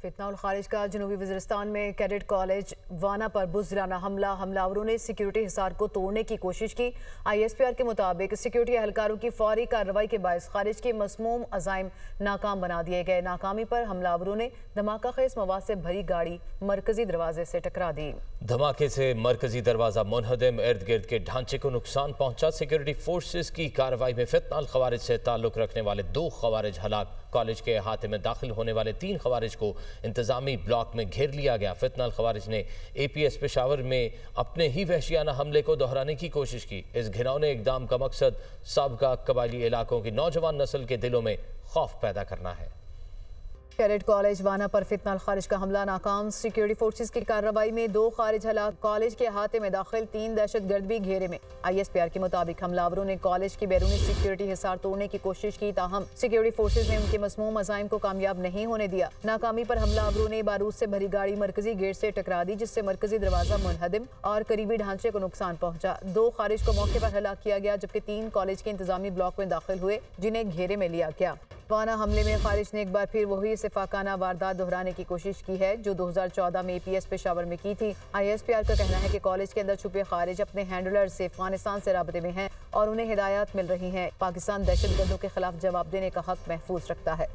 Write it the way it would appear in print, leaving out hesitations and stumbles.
फितना उल खारिज का जनूबी वज़ीरिस्तान में कैडेट कॉलेज वाना पर बुज़दिलाना हमलावरों ने सिक्योरिटी हिसार को तोड़ने की कोशिश की। ISPR के मुताबिक सिक्योरिटी एहलकारों की फौरी कार्रवाई के बायस खारिज के मसमूम अज़ाइम नाकाम बना दिए गए। नाकामी पर हमलावरों ने धमाका खेज मवाद से भरी गाड़ी मरकजी दरवाजे से टकरा दी। धमाके से मरकजी दरवाजा मुनहदम, इर्द गिर्द के ढांचे को नुकसान पहुंचा। सिक्योरिटी फोर्सेस की कार्रवाई में फितना उल खवारिज से ताल्लुक रखने वाले 2 खवारिज हलाक। कॉलेज के अहाते में दाखिल होने वाले 3 खवारिज को इंतजामी ब्लॉक में घेर लिया गया। फितना उल खवारिज ने APS पेशावर में अपने ही वहशियाना हमले को दोहराने की कोशिश की। इस घिनौने इकदाम का मकसद साबका कबायली इलाकों की नौजवान नस्ल के दिलों में खौफ पैदा करना है। कैडेट कॉलेज वाना पर फितना उल खारिज का हमला नाकाम। सिक्योरिटी फोर्सेस की कार्रवाई में 2 खारिज हलाक। कॉलेज के अहाते में दाखिल 3 दहशतगर्द भी घेरे में। ISPR के मुताबिक हमलावरों ने कॉलेज की बैरूनी सिक्योरिटी हिसार तोड़ने की कोशिश की, ताहम सिक्योरिटी फोर्सेस ने उनके मसमूम अज़ाइम को कामयाब नहीं होने दिया। नाकामी पर हमलावरों ने बारूद से भरी गाड़ी मरकजी गेट से टकरा दी, जिससे मरकजी दरवाजा मुनहदम और करीबी ढांचे को नुकसान पहुंचा। 2 खारिज को मौके पर हलाक किया गया, जबकि 3 कॉलेज के इंतजामी ब्लॉक में दाखिल हुए, जिन्हें घेरे में लिया गया। वाना हमले में खारिज ने एक बार फिर वही सिफाकाना वारदात दोहराने की कोशिश की है जो 2014 में APS पेशावर में की थी। ISPR का कहना है कि कॉलेज के अंदर छुपे खारिज अपने हैंडलर से अफगानिस्तान से राब्ते में हैं और उन्हें हिदायत मिल रही हैं। पाकिस्तान दहशतगर्दों के खिलाफ जवाब देने का हक महफूज रखता है।